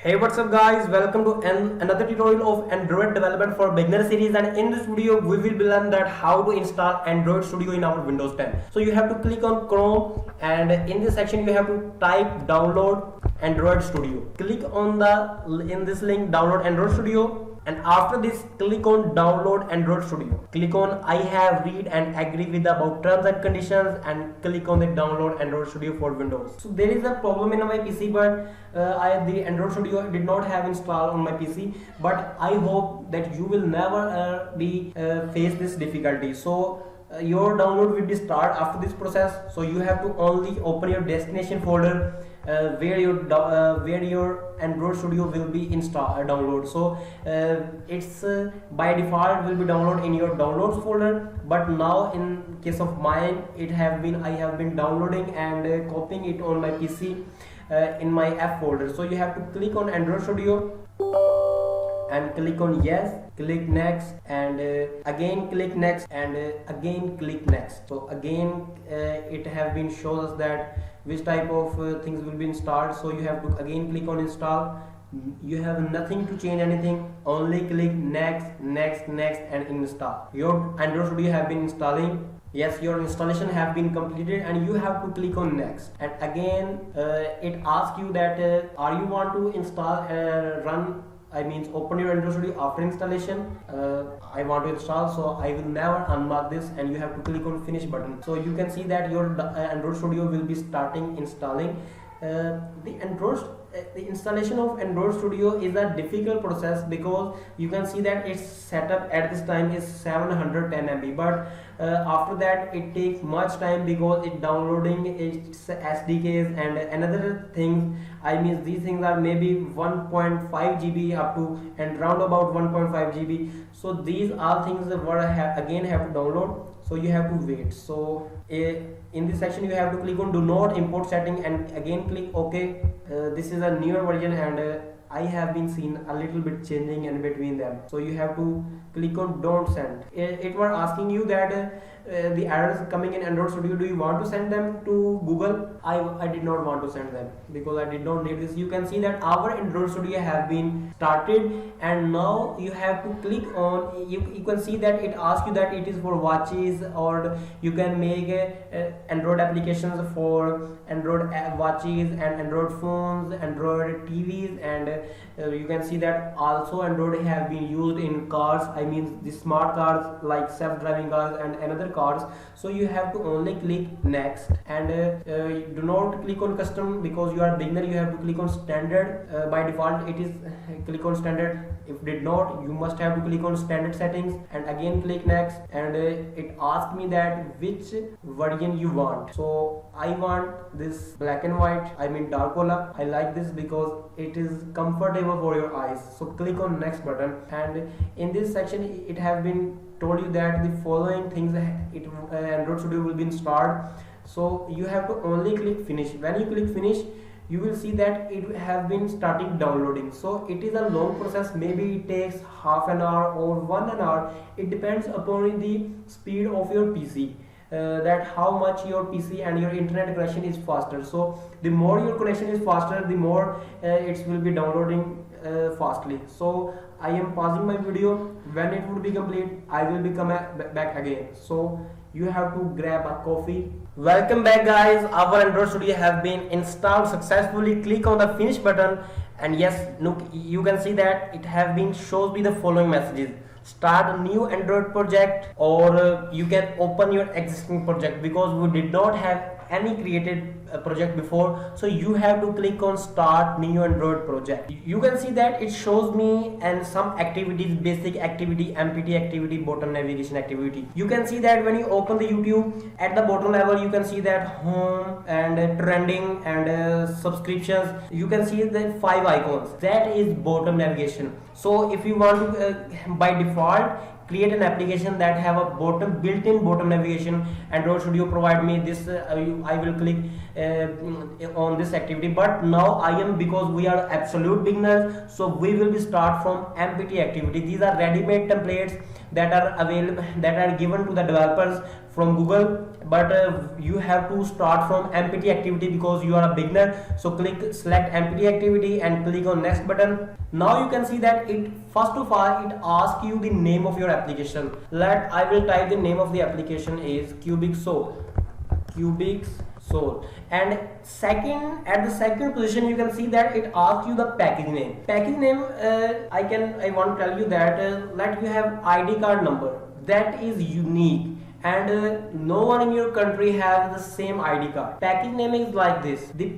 Hey, what's up guys, welcome to another tutorial of Android development for beginner series, and in this video we will be learn that how to install Android Studio in our Windows 10. So you have to click on Chrome, and in this section you have to type download Android Studio. Click on in this link download Android Studio, and after this click on download Android Studio. Click on I have read and agree with about terms and conditions, and click on the download Android Studio for Windows. So there is a problem in my PC, but the Android Studio did not have installed on my PC, but I hope that you will never face this difficulty. So your download will be start after this process. So you have to only open your destination folder where your Android Studio will be download. So it's by default will be download in your downloads folder, but now in case of mine I have been downloading and copying it on my PC in my app folder. So you have to click on Android Studio and click on yes, click next, and again click next, and again click next. So again it have been shows us that which type of things will be installed. So you have to again click on install. You have nothing to change anything, only click next, next, next, and install. Your Android Studio have been installing. Yes, your installation have been completed, and you have to click on next. And again it asks you that are you want to install open your Android Studio after installation. I want to install, so I will never unmark this, and you have to click on finish button. So you can see that your Android Studio will be starting installing. The installation of Android Studio is a difficult process, because you can see that its setup at this time is 710 MB, but after that it takes much time, because it downloading its SDKs and another things. These things are maybe 1.5 GB up to and round about 1.5 GB. So these are things that again have to download, so you have to wait. So in this section you have to click on do not import setting, and again click OK. This is a newer version, and I have been seen a little bit changing in between them. So you have to click on don't send. It was asking you that the errors coming in Android Studio, do you want to send them to Google? I did not want to send them, because I did not need this. You can see that our Android Studio have been started, and now you have to click on, you can see that it asks you that it is for watches, or you can make Android applications for Android watches and Android phones, Android TVs, and you can see that also Android have been used in cars. The smart cars like self-driving cars and another cars. So you have to only click next, and do not click on custom, because you are beginner. You have to click on standard. By default it is click on standard. If did not, you must have to click on standard settings, and again click next, and it asked me that which version you want. So I want this black and white, dark color. I like this because it is comfortable for your eyes. So click on next button, and in this section it have been told you that the following things Android Studio will be installed. So you have to only click finish. When you click finish, you will see that it have been starting downloading. So it is a long process, maybe it takes half an hour or 1 hour. It depends upon the speed of your PC, that how much your PC and your internet connection is faster. So the more your connection is faster, the more it will be downloading fastly. So I am pausing my video. When it would be complete, I will be come back again. So you have to grab a coffee. Welcome back guys, our Android Studio have been installed successfully. Click on the finish button, and yes, look, you can see that it have been shows me the following messages: start a new Android project, or you can open your existing project, because we did not have any created project before. So you have to click on start new Android project. You can see that it shows me and some activities: basic activity, MPT activity, bottom navigation activity. You can see that when you open the YouTube, at the bottom level you can see that home and trending and subscriptions. You can see the 5 icons, that is bottom navigation. So if you want to by default create an application that have a built-in bottom navigation, Android Studio provide me this. I will click on this activity, but now because we are absolute beginners, so we will be start from MPT activity. These are ready-made templates that are available, that are given to the developers from Google, but you have to start from MPT activity because you are a beginner. So select MPT activity and click on next button. Now you can see that it first of all it asks you the name of your application. I will type the name of the application is Cubic Soul. And at the second position you can see that it asks you the package name. I want to tell you that let you have ID card number that is unique, and no one in your country has the same ID card. Package name is like this. The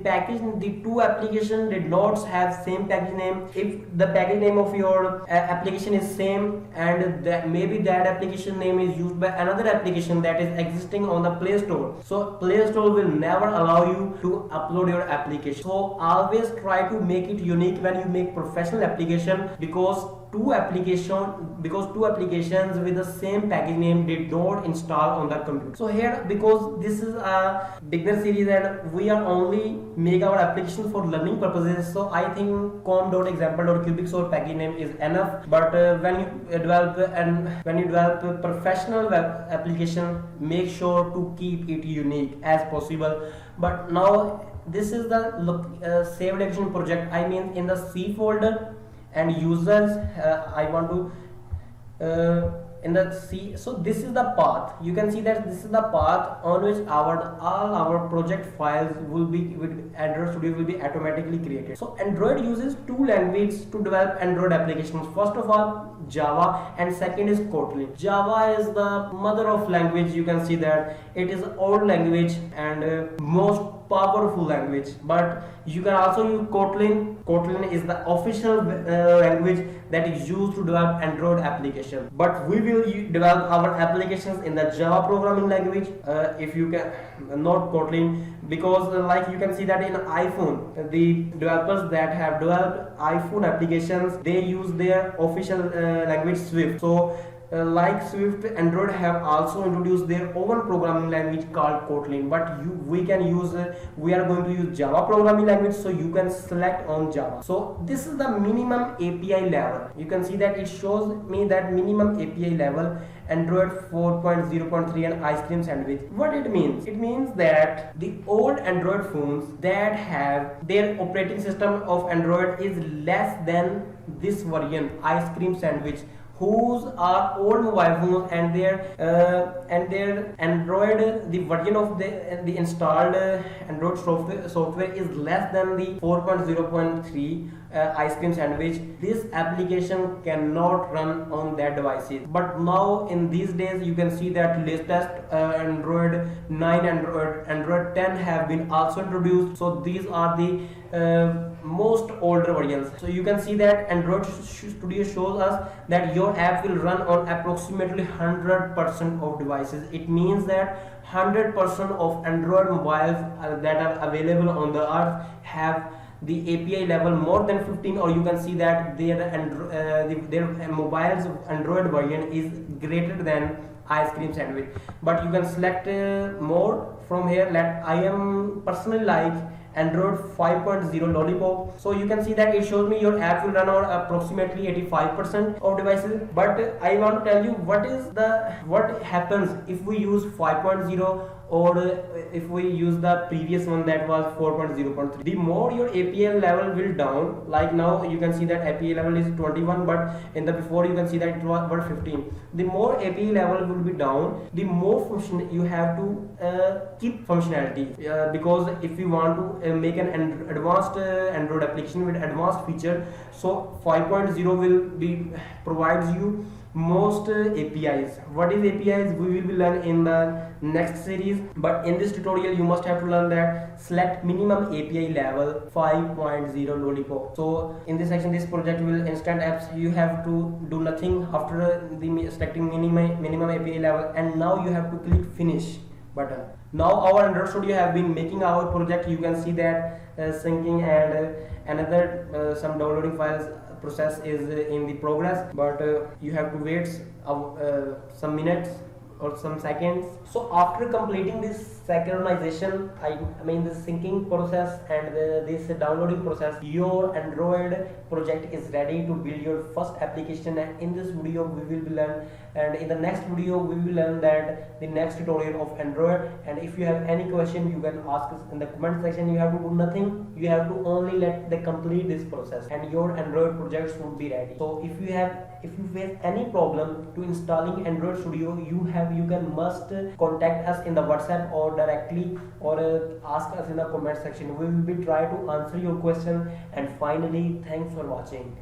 two applications did not have same package name. If the package name of your application is same, and maybe that application name is used by another application that is existing on the Play Store, so Play Store will never allow you to upload your application. So always try to make it unique when you make professional application, because two applications with the same package name did not install on the computer. So here, because this is a beginner series and we are only make our application for learning purposes, so I think com.example.cubic package name is enough. But when you develop a professional web application, make sure to keep it unique as possible. But now this is the saved application project, I mean in the C folder, and users I want to in the C. So this is the path. You can see that this is the path on which all our project files will be with Android Studio will be automatically created. So Android uses two languages to develop Android applications. First of all, Java, and second is Kotlin. Java is the mother of language. You can see that it is old language and most powerful language, but you can also use Kotlin. Kotlin is the official language that is used to develop Android application, but we will develop our applications in the Java programming language. If you can not Kotlin, because like you can see that in iPhone, the developers that have developed iPhone applications, they use their official language Swift. So like Swift, Android have also introduced their own programming language called Kotlin, but we are going to use Java programming language, so you can select on Java. So this is the minimum API level. You can see that it shows me that minimum API level Android 4.0.3 and ice cream sandwich. What it means? It means that the old Android phones that have their operating system of Android is less than this version, ice cream sandwich, whose are old mobile phones and their Android, the version of the installed Android software is less than the 4.0.3 ice cream sandwich. This application cannot run on that devices. But now in these days you can see that latest Android 9 Android 10 have been also introduced. So these are the most older versions. So you can see that Android Studio shows us that your app will run on approximately 100% of devices. It means that 100% of Android mobiles that are available on the earth have the API level more than 15, or you can see that their mobiles Android version is greater than ice cream sandwich. But you can select more from here. I am personally like Android 5.0 Lollipop. So you can see that it shows me your app will run on approximately 85% of devices. But I want to tell you what happens if we use 5.0 or if we use the previous one that was 4.0.3. The more your API level will down, like now you can see that API level is 21, but in the before you can see that it was 15. The more API level will be down, the more function you have to keep functionality, because if you want to make an advanced Android application with advanced feature, so 5.0 will be provides you most APIs. What is APIs? We will learn in the next series, but in this tutorial you must have to learn that select minimum API level 5.0 Lollipop. So in this section, this project will instant apps. You have to do nothing after the selecting minimum API level, and now you have to click finish button. Now our Android Studio have been making our project. You can see that syncing and another some downloading files process is in the progress, but you have to wait some minutes or some seconds. So after completing this synchronization, I mean the syncing process and this downloading process, your Android project is ready to build your first application. And in this video we will learn, and in the next video we will learn that the next tutorial of Android. And if you have any question, you can ask us in the comment section. You have to do nothing, you have to only let they complete this process and your Android projects would be ready. So if you face any problem to installing Android Studio, you can must contact us in the WhatsApp or directly, or ask us in the comment section. We will be try to answer your question. And finally, thanks for watching.